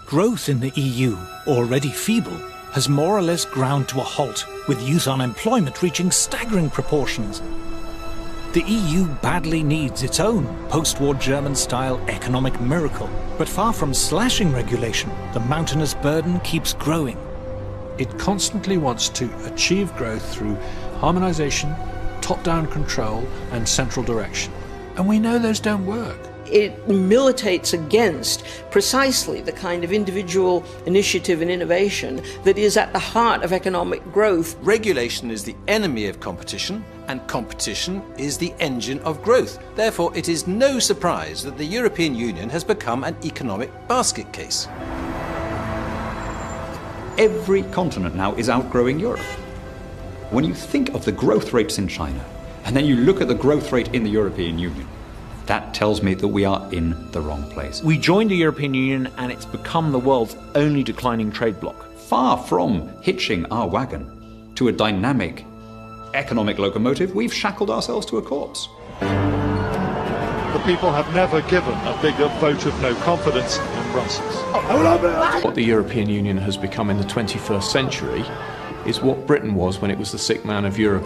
Growth in the EU, already feeble, has more or less ground to a halt, with youth unemployment reaching staggering proportions. The EU badly needs its own post-war German-style economic miracle. But far from slashing regulation, the mountainous burden keeps growing. It constantly wants to achieve growth through harmonisation, top-down control and central direction. And we know those don't work. It militates against precisely the kind of individual initiative and innovation that is at the heart of economic growth. Regulation is the enemy of competition, and competition is the engine of growth. Therefore, it is no surprise that the European Union has become an economic basket case. Every continent now is outgrowing Europe. When you think of the growth rates in China, and then you look at the growth rate in the European Union, that tells me that we are in the wrong place. We joined the European Union and it's become the world's only declining trade bloc. Far from hitching our wagon to a dynamic economic locomotive, we've shackled ourselves to a corpse. The people have never given a bigger vote of no confidence in Brussels. What the European Union has become in the 21st century is what Britain was when it was the sick man of Europe.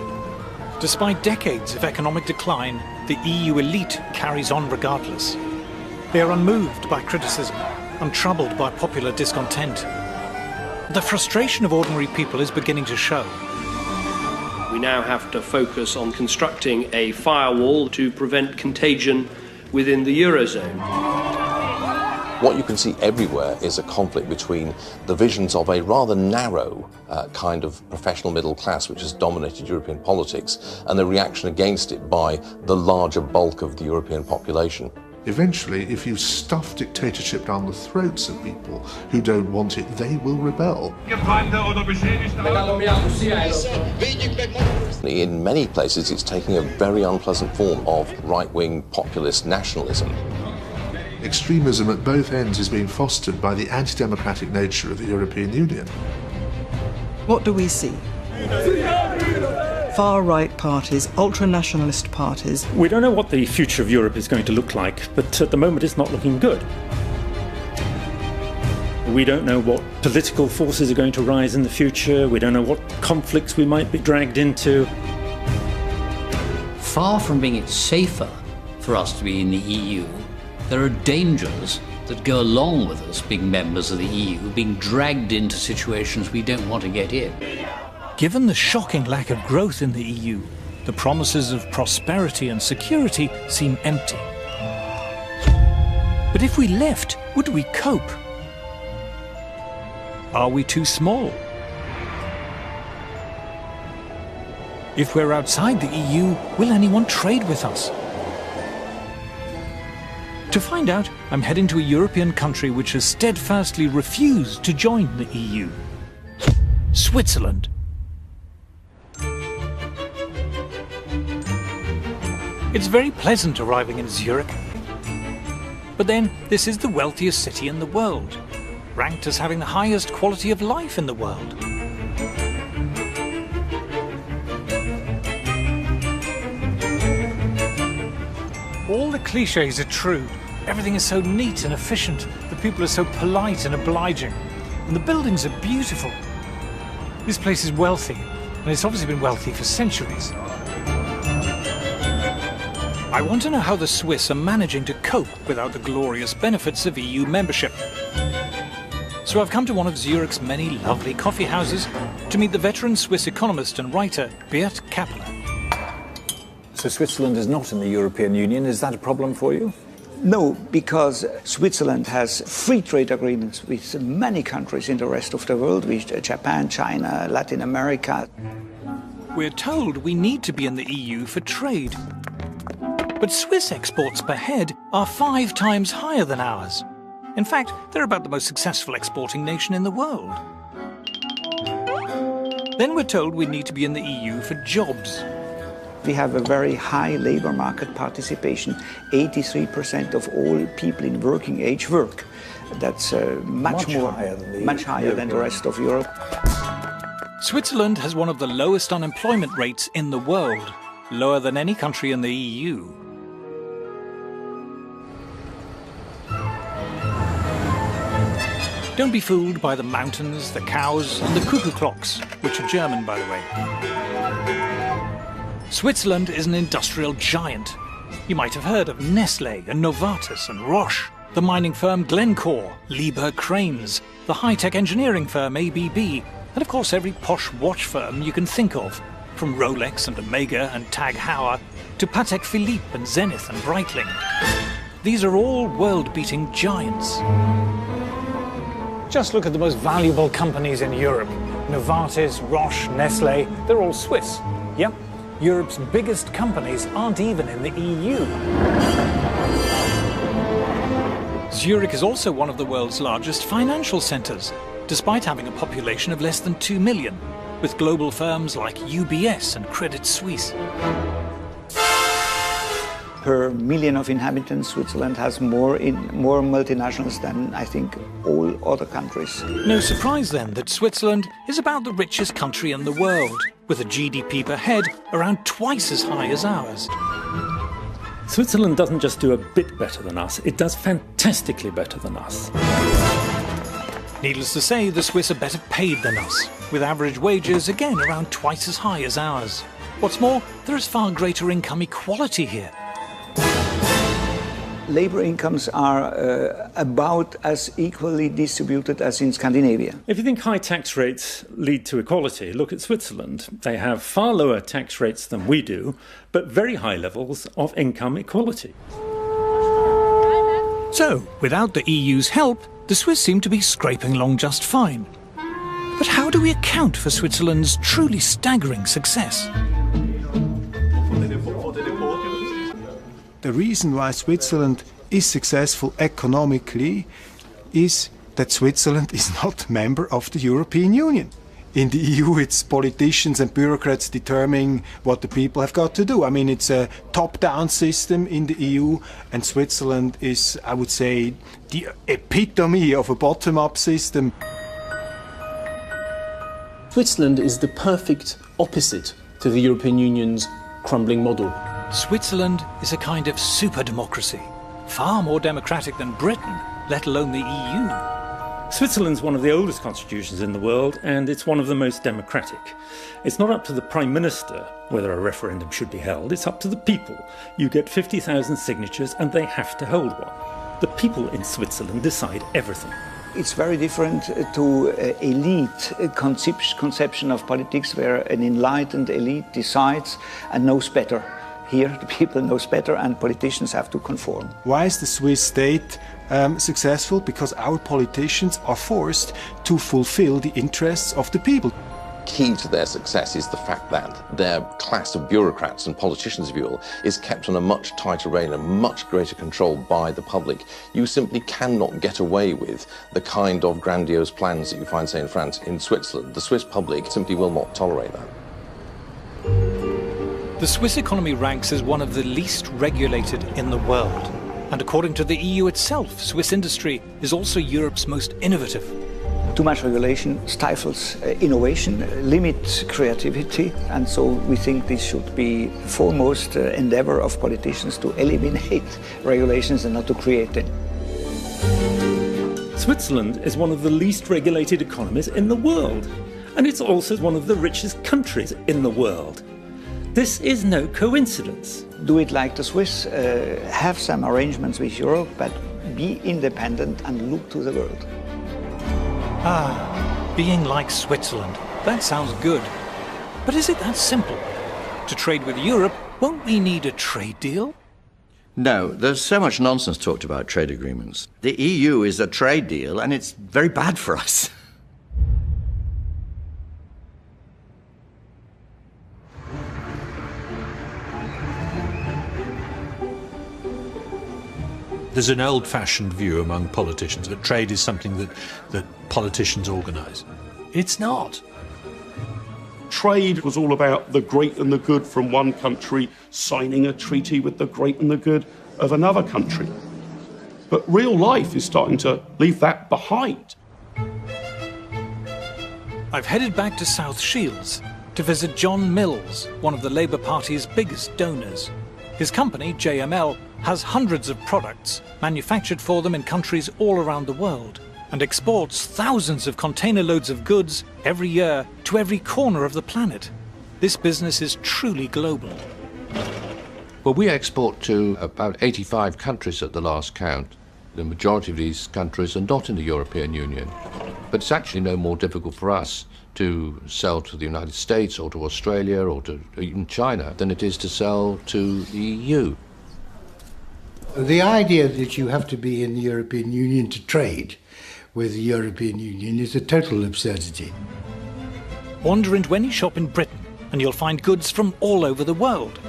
Despite decades of economic decline, the EU elite carries on regardless. They are unmoved by criticism, untroubled by popular discontent. The frustration of ordinary people is beginning to show. We now have to focus on constructing a firewall to prevent contagion within the Eurozone. What you can see everywhere is a conflict between the visions of a rather narrow kind of professional middle class which has dominated European politics and the reaction against it by the larger bulk of the European population. Eventually, if you stuff dictatorship down the throats of people who don't want it, they will rebel. In many places, it's taking a very unpleasant form of right-wing populist nationalism. Extremism at both ends is being fostered by the anti-democratic nature of the European Union. What do we see? Far-right parties, ultra-nationalist parties. We don't know what the future of Europe is going to look like, but at the moment it's not looking good. We don't know what political forces are going to rise in the future. We don't know what conflicts we might be dragged into. Far from being it safer for us to be in the EU, there are dangers that go along with us being members of the EU, being dragged into situations we don't want to get in. Given the shocking lack of growth in the EU, the promises of prosperity and security seem empty. But if we left, would we cope? Are we too small? If we're outside the EU, will anyone trade with us? To find out, I'm heading to a European country which has steadfastly refused to join the EU. Switzerland. It's very pleasant arriving in Zurich. But then, this is the wealthiest city in the world, ranked as having the highest quality of life in the world. All the cliches are true. Everything is so neat and efficient. The people are so polite and obliging. And the buildings are beautiful. This place is wealthy, and it's obviously been wealthy for centuries. I want to know how the Swiss are managing to cope without the glorious benefits of EU membership. So I've come to one of Zurich's many lovely coffee houses to meet the veteran Swiss economist and writer Beat Kappeler. So Switzerland is not in the European Union. Is that a problem for you? No, because Switzerland has free trade agreements with many countries in the rest of the world, with Japan, China, Latin America. We're told we need to be in the EU for trade. But Swiss exports per head are 5 times higher than ours. In fact, they're about the most successful exporting nation in the world. Then we're told we need to be in the EU for jobs. We have a very high labor market participation. 83% of all people in working age work. That's much higher than the rest of Europe. Switzerland has one of the lowest unemployment rates in the world, lower than any country in the EU. Don't be fooled by the mountains, the cows, and the cuckoo clocks, which are German, by the way. Switzerland is an industrial giant. You might have heard of Nestlé and Novartis and Roche, the mining firm Glencore, Liebherr Cranes, the high-tech engineering firm ABB, and of course every posh watch firm you can think of, from Rolex and Omega and Tag Heuer to Patek Philippe and Zenith and Breitling. These are all world-beating giants. Just look at the most valuable companies in Europe. Novartis, Roche, Nestlé, they're all Swiss. Yep. Europe's biggest companies aren't even in the EU. Zurich is also one of the world's largest financial centres, despite having a population of less than 2 million, with global firms like UBS and Credit Suisse. Per million of inhabitants, Switzerland has more multinationals than, I think, all other countries. No surprise then that Switzerland is about the richest country in the world, with a GDP per head around twice as high as ours. Switzerland doesn't just do a bit better than us, it does fantastically better than us. Needless to say, the Swiss are better paid than us, with average wages again around twice as high as ours. What's more, there is far greater income equality here. Labour incomes are about as equally distributed as in Scandinavia. If you think high tax rates lead to equality, look at Switzerland. They have far lower tax rates than we do, but very high levels of income equality. So, without the EU's help, the Swiss seem to be scraping along just fine. But how do we account for Switzerland's truly staggering success? The reason why Switzerland is successful economically is that Switzerland is not a member of the European Union. In the EU, it's politicians and bureaucrats determining what the people have got to do. I mean, it's a top-down system in the EU, and Switzerland is, I would say, the epitome of a bottom-up system. Switzerland is the perfect opposite to the European Union's crumbling model. Switzerland is a kind of super-democracy, far more democratic than Britain, let alone the EU. Switzerland's one of the oldest constitutions in the world, and it's one of the most democratic. It's not up to the Prime Minister whether a referendum should be held, it's up to the people. You get 50,000 signatures and they have to hold one. The people in Switzerland decide everything. It's very different to elite conception of politics, where an enlightened elite decides and knows better. Here, the people knows better and politicians have to conform. Why is the Swiss state successful? Because our politicians are forced to fulfill the interests of the people. Key to their success is the fact that their class of bureaucrats and politicians, if you will, is kept on a much tighter rein and much greater control by the public. You simply cannot get away with the kind of grandiose plans that you find, say, in France, in Switzerland. The Swiss public simply will not tolerate that. The Swiss economy ranks as one of the least regulated in the world. And according to the EU itself, Swiss industry is also Europe's most innovative. Too much regulation stifles innovation, limits creativity, and so we think this should be the foremost endeavor of politicians to eliminate regulations and not to create them. Switzerland is one of the least regulated economies in the world, and it's also one of the richest countries in the world. This is no coincidence. Do it like the Swiss, have some arrangements with Europe, but be independent and look to the world. Ah, being like Switzerland. That sounds good. But is it that simple? To trade with Europe, won't we need a trade deal? No, there's so much nonsense talked about trade agreements. The EU is a trade deal, and it's very bad for us. There's an old-fashioned view among politicians that trade is something that politicians organise. It's not. Trade was all about the great and the good from one country signing a treaty with the great and the good of another country. But real life is starting to leave that behind. I've headed back to South Shields to visit John Mills, one of the Labour Party's biggest donors. His company, JML, has hundreds of products manufactured for them in countries all around the world and exports thousands of container loads of goods every year to every corner of the planet. This business is truly global. Well, we export to about 85 countries at the last count. The majority of these countries are not in the European Union. But it's actually no more difficult for us to sell to the United States or to Australia or to even China than it is to sell to the EU. The idea that you have to be in the European Union to trade with the European Union is a total absurdity. Wander into any shop in Britain and you'll find goods from all over the world.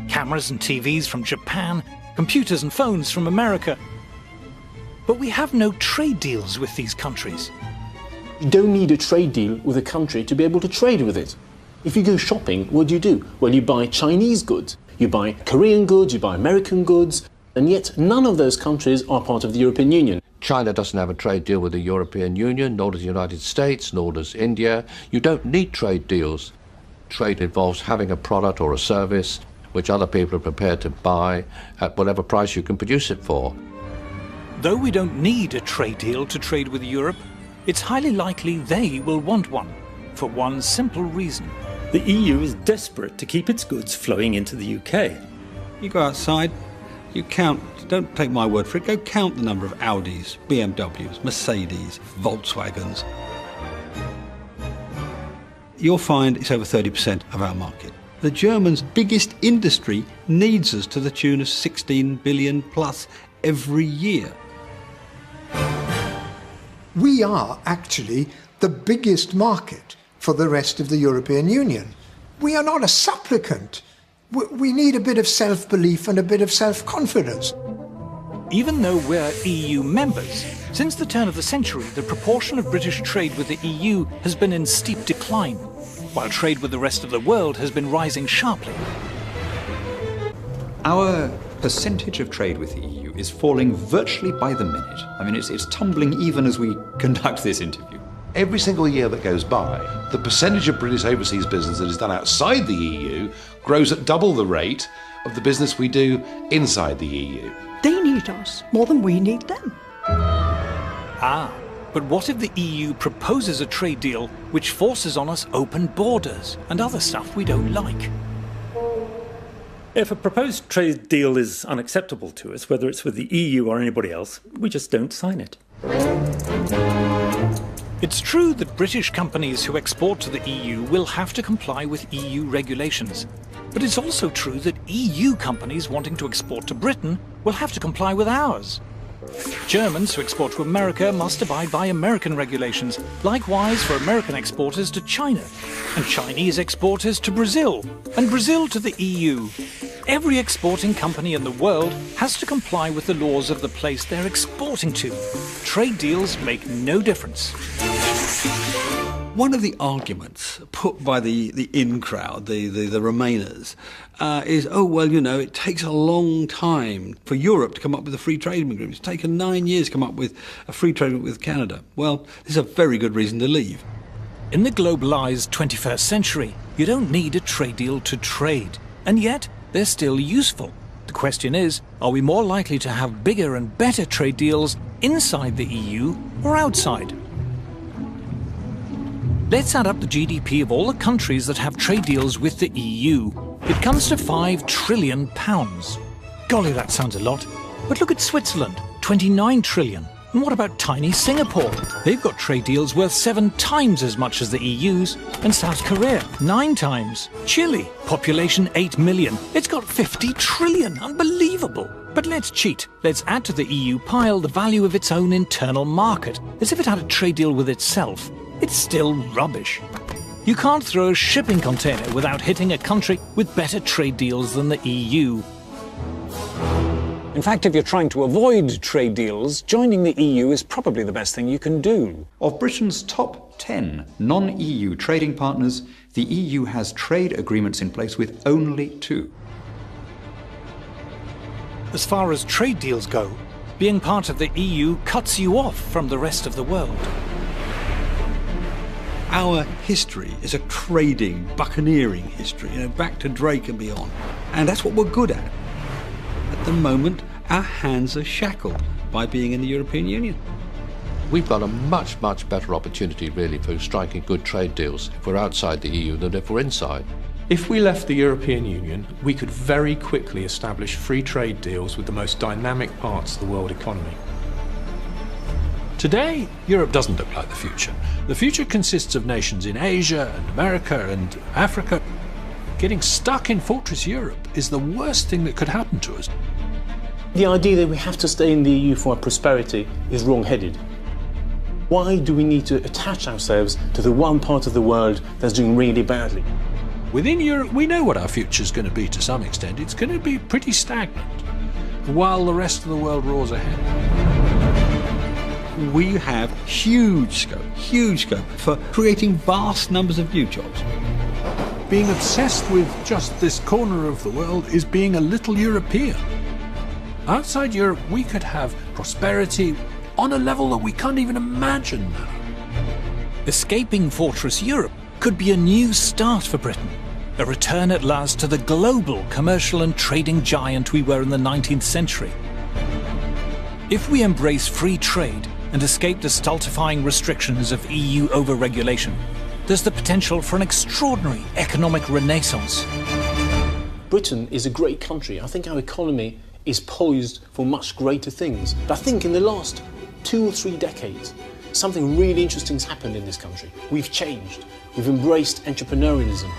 Cameras and TVs from Japan, computers and phones from America. But we have no trade deals with these countries. You don't need a trade deal with a country to be able to trade with it. If you go shopping, what do? Well, you buy Chinese goods, you buy Korean goods, you buy American goods, and yet none of those countries are part of the European Union. China doesn't have a trade deal with the European Union, nor does the United States, nor does India. You don't need trade deals. Trade involves having a product or a service which other people are prepared to buy at whatever price you can produce it for. Though we don't need a trade deal to trade with Europe, it's highly likely they will want one, for one simple reason. The EU is desperate to keep its goods flowing into the UK. You go outside, you count, don't take my word for it, go count the number of Audis, BMWs, Mercedes, Volkswagens. You'll find it's over 30% of our market. The Germans' biggest industry needs us to the tune of 16 billion plus every year. We are actually the biggest market for the rest of the European Union. We are not a supplicant. We need a bit of self-belief and a bit of self-confidence. Even though we're EU members, Since the turn of the century, the proportion of British trade with the EU has been in steep decline, while trade with the rest of the world has been rising sharply. Our percentage of trade with the EU is falling virtually by the minute. I mean, it's tumbling even as we conduct this interview. Every single year that goes by, the percentage of British overseas business that is done outside the EU grows at double the rate of the business we do inside the EU. They need us more than we need them. Ah, but what if the EU proposes a trade deal which forces on us open borders and other stuff we don't like? If a proposed trade deal is unacceptable to us, whether it's with the EU or anybody else, we just don't sign it. It's true that British companies who export to the EU will have to comply with EU regulations. But it's also true that EU companies wanting to export to Britain will have to comply with ours. Germans who export to America must abide by American regulations, likewise for American exporters to China, and Chinese exporters to Brazil, and Brazil to the EU. Every exporting company in the world has to comply with the laws of the place they're exporting to. Trade deals make no difference. One of the arguments put by the in crowd, the Remainers, is, oh, well, you know, it takes a long time for Europe to come up with a free trade agreement. It's taken 9 years to come up with a free trade agreement with Canada. Well, this is a very good reason to leave. In the globalized 21st century, you don't need a trade deal to trade, and yet they're still useful. The question is, are we more likely to have bigger and better trade deals inside the EU or outside? Let's add up the GDP of all the countries that have trade deals with the EU. It comes to £5 trillion. Golly, that sounds a lot. But look at Switzerland, 29 trillion. And what about tiny Singapore? They've got trade deals worth 7 times as much as the EU's. And South Korea, 9 times. Chile, population 8 million. It's got 50 trillion. Unbelievable. But let's cheat. Let's add to the EU pile the value of its own internal market, as if it had a trade deal with itself. It's still rubbish. You can't throw a shipping container without hitting a country with better trade deals than the EU. In fact, if you're trying to avoid trade deals, joining the EU is probably the best thing you can do. Of Britain's top 10 non-EU trading partners, the EU has trade agreements in place with only 2. As far as trade deals go, being part of the EU cuts you off from the rest of the world. Our history is a trading, buccaneering history, you know, back to Drake and beyond. And that's what we're good at. At the moment, our hands are shackled by being in the European Union. We've got a much, much better opportunity, really, for striking good trade deals if we're outside the EU than if we're inside. If we left the European Union, we could very quickly establish free trade deals with the most dynamic parts of the world economy. Today, Europe doesn't look like the future. The future consists of nations in Asia and America and Africa. Getting stuck in Fortress Europe is the worst thing that could happen to us. The idea that we have to stay in the EU for our prosperity is wrong-headed. Why do we need to attach ourselves to the one part of the world that's doing really badly? Within Europe, we know what our future's going to be to some extent. It's going to be pretty stagnant, while the rest of the world roars ahead. We have huge scope for creating vast numbers of new jobs. Being obsessed with just this corner of the world is being a little European. Outside Europe, we could have prosperity on a level that we can't even imagine now. Escaping Fortress Europe could be a new start for Britain. A return at last to the global commercial and trading giant we were in the 19th century. If we embrace free trade and escape the stultifying restrictions of EU over-regulation, there's the potential for an extraordinary economic renaissance. Britain is a great country. I think our economy is poised for much greater things. But I think in the last 2 or 3 decades, something really interesting has happened in this country. We've changed. We've embraced entrepreneurialism.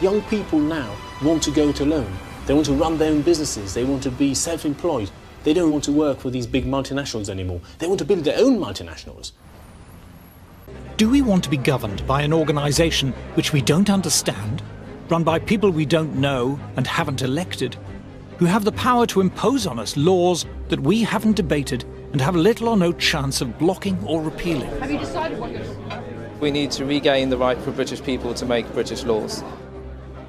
Young people now want to go it alone. They want to run their own businesses. They want to be self-employed. They don't want to work for these big multinationals anymore. They want to build their own multinationals. Do we want to be governed by an organisation which we don't understand, run by people we don't know and haven't elected, who have the power to impose on us laws that we haven't debated and have little or no chance of blocking or repealing. Have you decided what you're... We need to regain the right for British people to make British laws.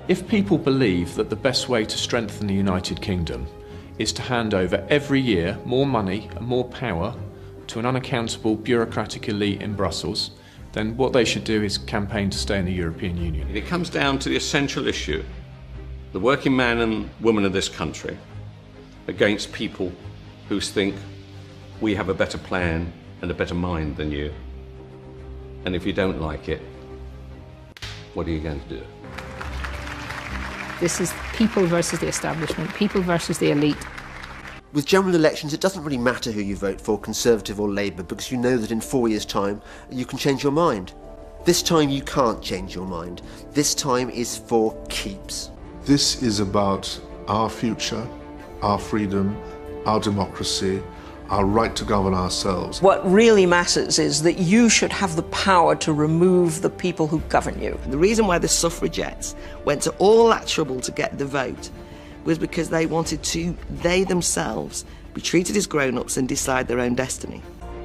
If people believe that the best way to strengthen the United Kingdom is to hand over every year more money and more power to an unaccountable bureaucratic elite in Brussels, then what they should do is campaign to stay in the European Union. It comes down to the essential issue: the working man and woman of this country against people who think we have a better plan and a better mind than you. And if you don't like it, what are you going to do? This is people versus the establishment, people versus the elite. With general elections, it doesn't really matter who you vote for, Conservative or Labour, because you know that in 4 years' time you can change your mind. This time you can't change your mind. This time is for keeps. This is about our future, our freedom, our democracy, our right to govern ourselves. What really matters is that you should have the power to remove the people who govern you. The reason why the suffragettes went to all that trouble to get the vote was because they wanted to, they themselves, be treated as grown-ups and decide their own destiny.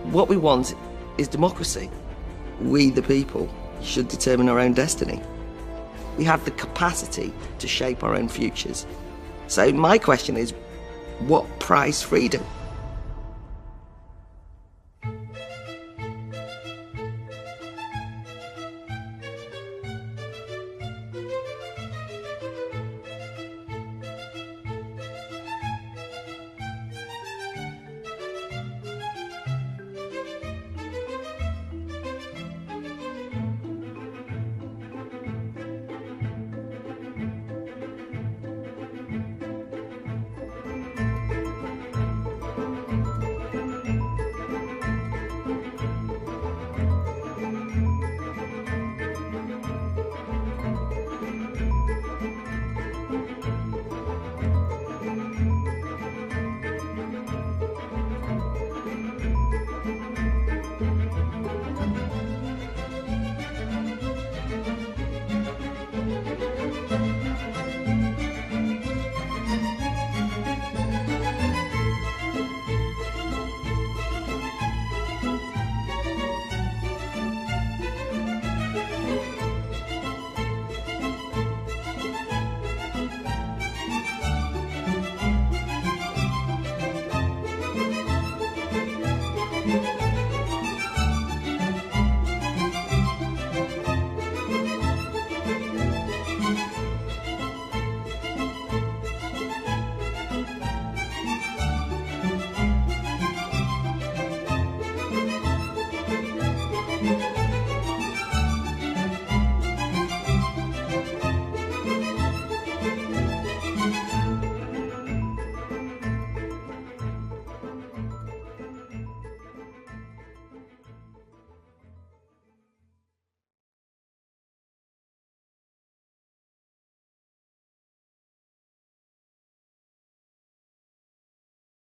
What we want is democracy. We, the people, should determine our own destiny. We have the capacity to shape our own futures. So my question is, what price freedom?